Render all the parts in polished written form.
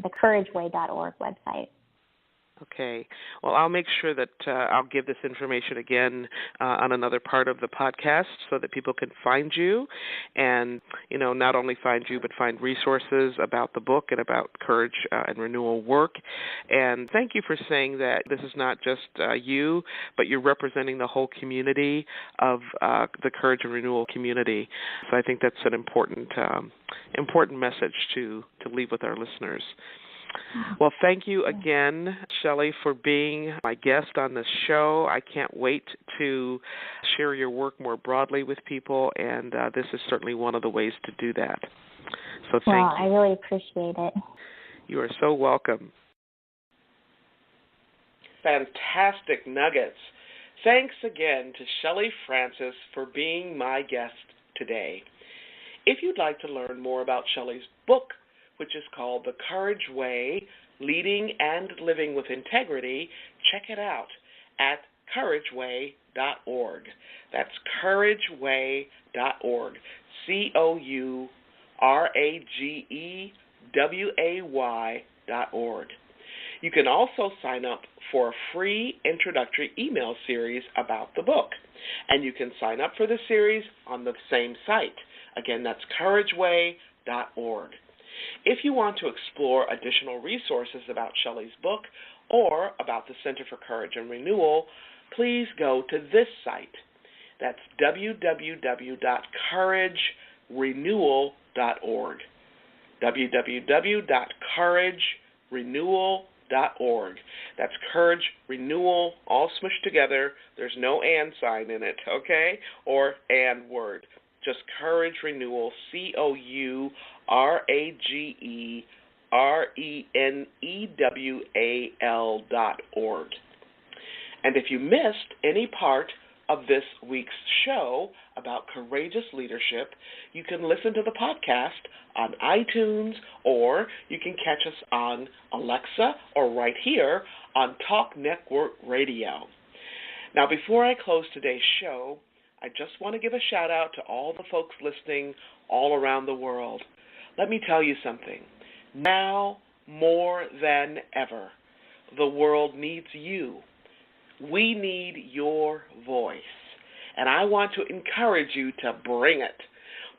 the courageway.org website. Okay. Well, I'll make sure that I'll give this information again on another part of the podcast so that people can find you and, not only find you, but find resources about the book and about courage and renewal work. And thank you for saying that this is not just you, but you're representing the whole community of the courage and renewal community. So I think that's an important message to leave with our listeners. Well, thank you again, Shelley, for being my guest on this show. I can't wait to share your work more broadly with people, and this is certainly one of the ways to do that. So thank you. I really appreciate it. You are so welcome. Fantastic nuggets. Thanks again to Shelley Francis for being my guest today. If you'd like to learn more about Shelley's book, which is called The Courage Way, Leading and Living with Integrity, check it out at courageway.org. That's courageway.org, courageway.org. You can also sign up for a free introductory email series about the book, and you can sign up for the series on the same site. Again, that's courageway.org. If you want to explore additional resources about Shelley's book or about the Center for Courage and Renewal, please go to this site. That's www.couragerenewal.org. www.couragerenewal.org. That's Courage Renewal, all smushed together. There's no and sign in it, okay? Or and word. Just Courage Renewal, COURAGERENEWAL.org. And if you missed any part of this week's show about courageous leadership, you can listen to the podcast on iTunes, or you can catch us on Alexa or right here on Talk Network Radio. Now, before I close today's show, I just want to give a shout-out to all the folks listening all around the world. Let me tell you something. Now, more than ever, the world needs you. We need your voice. And I want to encourage you to bring it.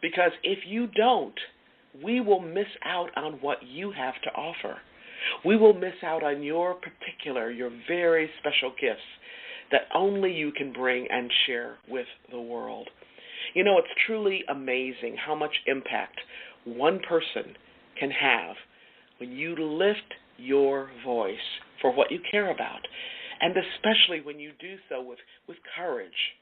Because if you don't, we will miss out on what you have to offer. We will miss out on your very special gifts that only you can bring and share with the world. It's truly amazing how much impact one person can have when you lift your voice for what you care about, and especially when you do so with courage,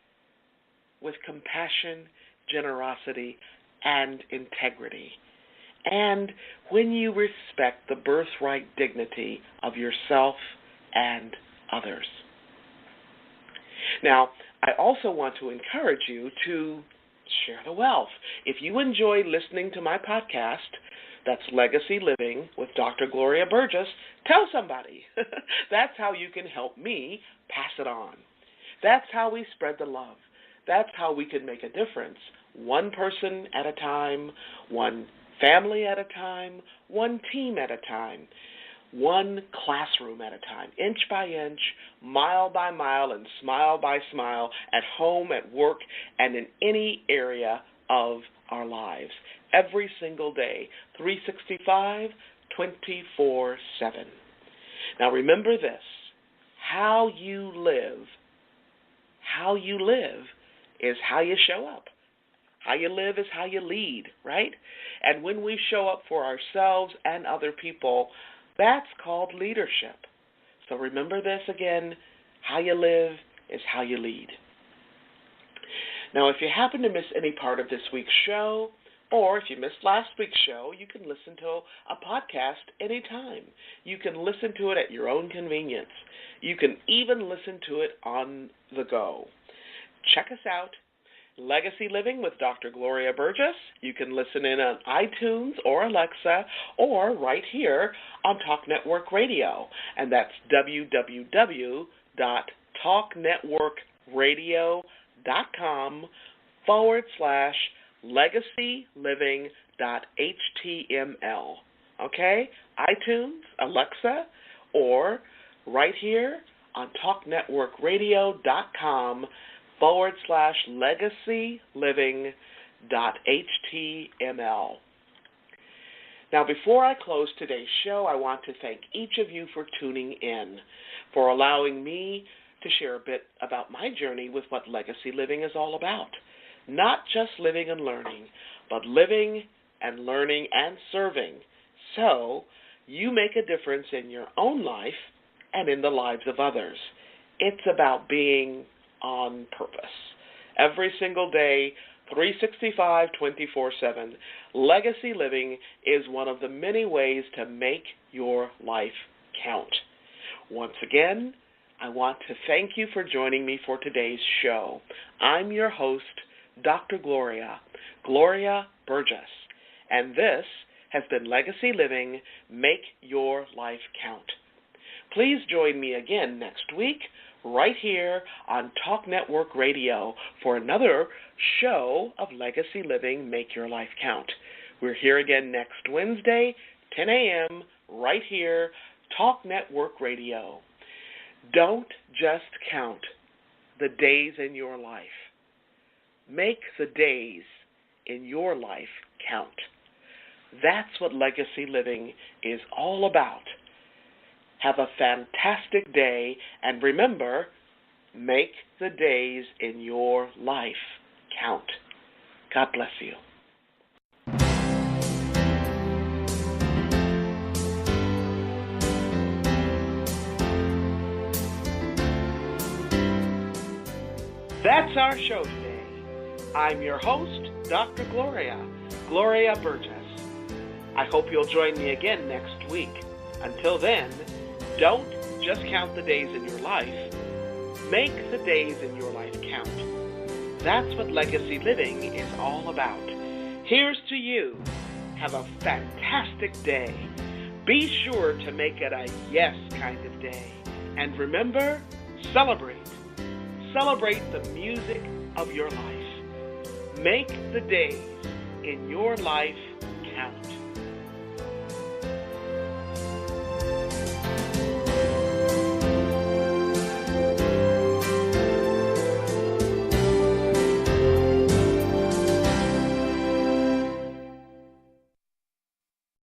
with compassion, generosity, and integrity, and when you respect the birthright dignity of yourself and others. Now, I also want to encourage you to share the wealth. If you enjoy listening to my podcast, that's Legacy Living with Dr. Gloria Burgess, tell somebody. That's how you can help me pass it on. That's how we spread the love. That's how we can make a difference, one person at a time, one family at a time, one team at a time, one classroom at a time, inch by inch, mile by mile, and smile by smile, at home, at work, and in any area of our lives, every single day, 365, 24/7. Now remember this, how you live is how you show up. How you live is how you lead, right? And when we show up for ourselves and other people, that's called leadership. So remember this again, how you live is how you lead. Now, if you happen to miss any part of this week's show, or if you missed last week's show, you can listen to a podcast anytime. You can listen to it at your own convenience. You can even listen to it on the go. Check us out, Legacy Living with Dr. Gloria Burgess. You can listen in on iTunes or Alexa, or right here on Talk Network Radio. And that's www.talknetworkradio.com/legacyliving.html. okay? iTunes, Alexa, or right here on talknetworkradio.com/legacyliving.html. Now, before I close today's show, I want to thank each of you for tuning in, for allowing me to share a bit about my journey with what legacy living is all about. Not just living and learning, but living and learning and serving, so you make a difference in your own life and in the lives of others. It's about being on purpose. Every single day, 365, 24/7, legacy living is one of the many ways to make your life count. Once again, I want to thank you for joining me for today's show. I'm your host, Dr. Gloria Burgess, and this has been Legacy Living, Make Your Life Count. Please join me again next week, right here on Talk Network Radio for another show of Legacy Living, Make Your Life Count. We're here again next Wednesday, 10 a.m., right here, Talk Network Radio. Don't just count the days in your life. Make the days in your life count. That's what legacy living is all about. Have a fantastic day, and remember, make the days in your life count. God bless you. That's our show today. I'm your host, Dr. Gloria Burgess. I hope you'll join me again next week. Until then, don't just count the days in your life. Make the days in your life count. That's what legacy living is all about. Here's to you. Have a fantastic day. Be sure to make it a yes kind of day. And remember, celebrate. Celebrate the music of your life. Make the days in your life count.